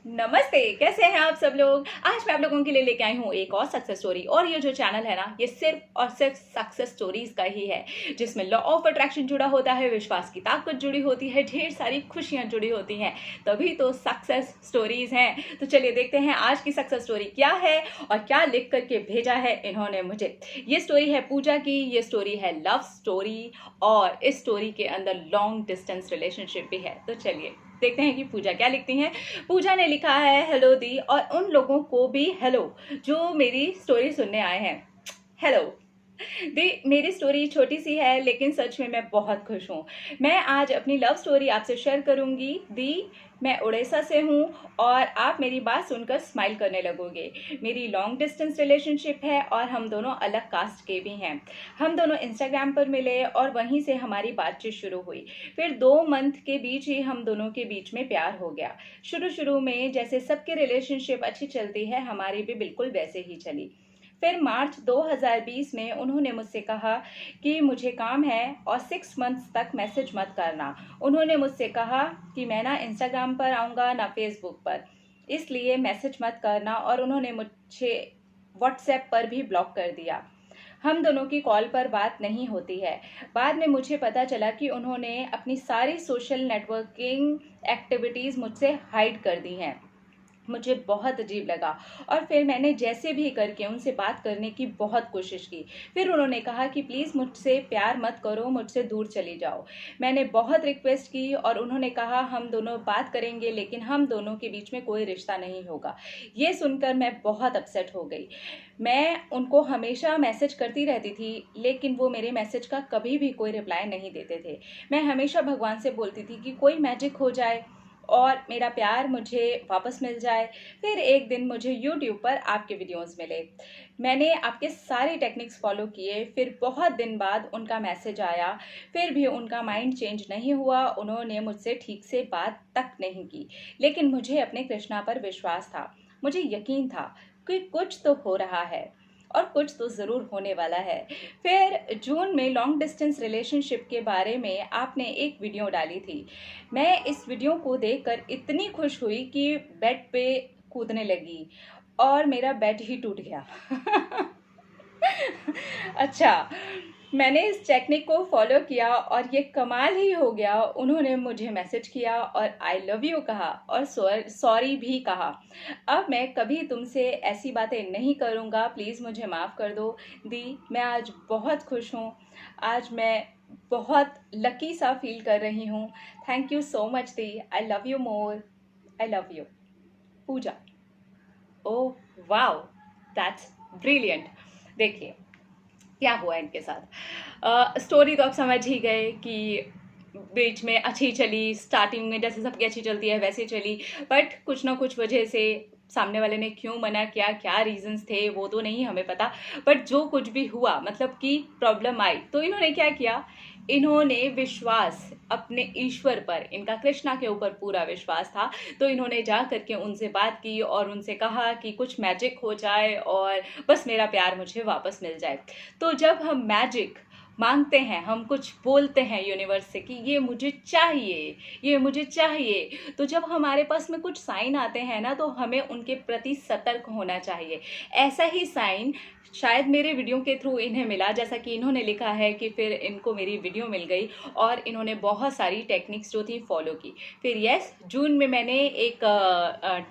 नमस्ते, कैसे हैं आप सब लोग। आज मैं आप लोगों के लिए लेके आई हूँ एक और सक्सेस स्टोरी। और ये जो चैनल है ना, ये सिर्फ और सिर्फ सक्सेस स्टोरीज का ही है, जिसमें लॉ ऑफ अट्रैक्शन जुड़ा होता है, विश्वास की ताकत जुड़ी होती है, ढेर सारी खुशियां जुड़ी होती हैं, तभी तो सक्सेस स्टोरीज हैं। तो चलिए देखते हैं आज की सक्सेस स्टोरी क्या है और क्या लिख करके भेजा है इन्होंने मुझे। ये स्टोरी है पूजा की, ये स्टोरी है लव स्टोरी और इस स्टोरी के अंदर लॉन्ग डिस्टेंस रिलेशनशिप भी है। तो चलिए देखते हैं कि पूजा क्या लिखती हैं। पूजा ने लिखा है, हेलो दी, और उन लोगों को भी हेलो जो मेरी स्टोरी सुनने आए हैं। हेलो दी, मेरी स्टोरी छोटी सी है लेकिन सच में मैं बहुत खुश हूँ। मैं आज अपनी लव स्टोरी आपसे शेयर करूंगी। दी, मैं उड़ीसा से हूँ और आप मेरी बात सुनकर स्माइल करने लगोगे। मेरी लॉन्ग डिस्टेंस रिलेशनशिप है और हम दोनों अलग कास्ट के भी हैं। हम दोनों इंस्टाग्राम पर मिले और वहीं से हमारी बातचीत शुरू हुई। फिर 2 मंथ के बीच ही हम दोनों के बीच में प्यार हो गया। शुरू शुरू में जैसे सबके रिलेशनशिप अच्छी चलती है, हमारी भी बिल्कुल वैसे ही चली। फिर मार्च 2020 में उन्होंने मुझसे कहा कि मुझे काम है और 6 मंथ्स तक मैसेज मत करना। उन्होंने मुझसे कहा कि मैं ना इंस्टाग्राम पर आऊँगा ना फेसबुक पर, इसलिए मैसेज मत करना, और उन्होंने मुझे व्हाट्सएप पर भी ब्लॉक कर दिया। हम दोनों की कॉल पर बात नहीं होती है। बाद में मुझे पता चला कि उन्होंने अपनी सारी सोशल नेटवर्किंग एक्टिविटीज़ मुझसे हाइड कर दी हैं। मुझे बहुत अजीब लगा और फिर मैंने जैसे भी करके उनसे बात करने की बहुत कोशिश की। फिर उन्होंने कहा कि प्लीज़ मुझसे प्यार मत करो, मुझसे दूर चली जाओ। मैंने बहुत रिक्वेस्ट की और उन्होंने कहा हम दोनों बात करेंगे लेकिन हम दोनों के बीच में कोई रिश्ता नहीं होगा। ये सुनकर मैं बहुत अपसेट हो गई। मैं उनको हमेशा मैसेज करती रहती थी लेकिन वो मेरे मैसेज का कभी भी कोई रिप्लाई नहीं देते थे। मैं हमेशा भगवान से बोलती थी कि कोई मैजिक हो जाए और मेरा प्यार मुझे वापस मिल जाए। फिर एक दिन मुझे यूट्यूब पर आपके वीडियोस मिले। मैंने आपके सारे टेक्निक्स फॉलो किए। फिर बहुत दिन बाद उनका मैसेज आया, फिर भी उनका माइंड चेंज नहीं हुआ। उन्होंने मुझसे ठीक से बात तक नहीं की, लेकिन मुझे अपने कृष्णा पर विश्वास था। मुझे यकीन था कि कुछ तो हो रहा है और कुछ तो ज़रूर होने वाला है। फिर जून में लॉन्ग डिस्टेंस रिलेशनशिप के बारे में आपने एक वीडियो डाली थी। मैं इस वीडियो को देखकर इतनी खुश हुई कि बेड पे कूदने लगी और मेरा बेड ही टूट गया। अच्छा, मैंने इस टेक्निक को फॉलो किया और ये कमाल ही हो गया। उन्होंने मुझे मैसेज किया और आई लव यू कहा और सॉरी भी कहा। अब मैं कभी तुमसे ऐसी बातें नहीं करूँगा, प्लीज़ मुझे माफ़ कर दो। दी, मैं आज बहुत खुश हूँ। आज मैं बहुत लकी सा फील कर रही हूँ। थैंक यू सो मच दी, I love you more, I love you. Pooja. Oh wow, that's brilliant. देखिए क्या हुआ इनके साथ। स्टोरी तो आप समझ ही गए कि बीच में अच्छी चली, स्टार्टिंग में जैसे सबकी अच्छी चलती है वैसे चली, बट कुछ ना कुछ वजह से सामने वाले ने क्यों मना किया, क्या रीजंस थे वो तो नहीं हमें पता, बट जो कुछ भी हुआ मतलब कि प्रॉब्लम आई तो इन्होंने क्या किया, इन्होंने विश्वास अपने ईश्वर पर, इनका कृष्णा के ऊपर पूरा विश्वास था, तो इन्होंने जा करके उनसे बात की और उनसे कहा कि कुछ मैजिक हो जाए और बस मेरा प्यार मुझे वापस मिल जाए। तो जब हम मैजिक मांगते हैं, हम कुछ बोलते हैं यूनिवर्स से कि ये मुझे चाहिए, ये मुझे चाहिए, तो जब हमारे पास में कुछ साइन आते हैं ना, तो हमें उनके प्रति सतर्क होना चाहिए। ऐसा ही साइन शायद मेरे वीडियो के थ्रू इन्हें मिला, जैसा कि इन्होंने लिखा है कि फिर इनको मेरी वीडियो मिल गई और इन्होंने बहुत सारी टेक्निक्स जो थी फॉलो की। फिर यस, जून में मैंने एक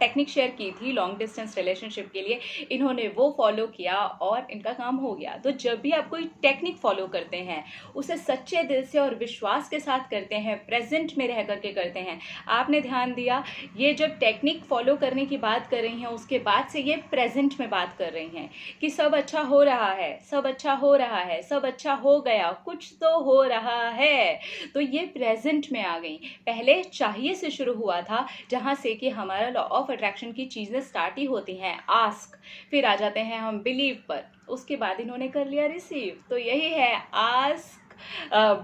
टेक्निक शेयर की थी लॉन्ग डिस्टेंस रिलेशनशिप के लिए, इन्होंने वो फॉलो किया और इनका काम हो गया। तो जब भी आप कोई टेक्निक फॉलो करते हैं, उसे सच्चे दिल से और विश्वास के साथ करते हैं, प्रेजेंट में रह करके करते हैं। आपने ध्यान दिया, ये जब टेक्निक फॉलो करने की बात कर रही हैं, उसके बाद से ये प्रेजेंट में बात कर रही हैं कि सब अच्छा हो रहा है, सब अच्छा हो रहा है, सब अच्छा हो गया, कुछ तो हो रहा है। तो ये प्रेजेंट में आ गई। पहले चाहिए से शुरू हुआ था, जहाँ से कि हमारा लॉ ऑफ अट्रैक्शन की चीज़ें स्टार्ट ही होती हैं, आस्क, फिर आ जाते हैं हम बिलीव पर, उसके बाद इन्होंने कर लिया रिसीव। तो यही है, आस्क,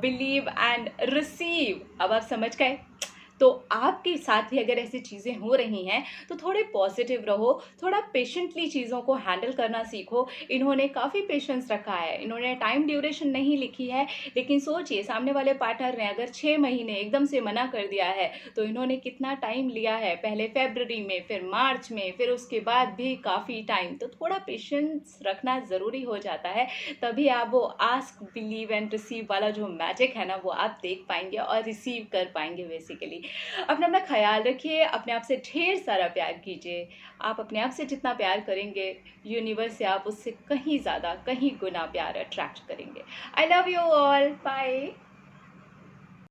बिलीव एंड रिसीव। अब आप समझ गए। तो आपके साथ भी अगर ऐसी चीज़ें हो रही हैं तो थोड़े पॉजिटिव रहो, थोड़ा पेशेंटली चीज़ों को हैंडल करना सीखो। इन्होंने काफ़ी पेशेंस रखा है, इन्होंने टाइम ड्यूरेशन नहीं लिखी है, लेकिन सोचिए सामने वाले पार्टनर ने अगर 6 महीने एकदम से मना कर दिया है तो इन्होंने कितना टाइम लिया है, पहले फरवरी में, फिर मार्च में, फिर उसके बाद भी काफ़ी टाइम। तो थोड़ा पेशेंस रखना ज़रूरी हो जाता है, तभी आप वो आस्क बिलीव एंड रिसीव वाला जो मैजिक है ना वो आप देख पाएंगे और रिसीव कर पाएंगे बेसिकली। अपना अपना ख्याल रखिए, अपने आप से ढेर सारा प्यार कीजिए। आप अपने आप से जितना प्यार करेंगे यूनिवर्स से आप उससे कहीं ज़्यादा, कहीं गुना प्यार अट्रैक्ट करेंगे। I love you all, bye.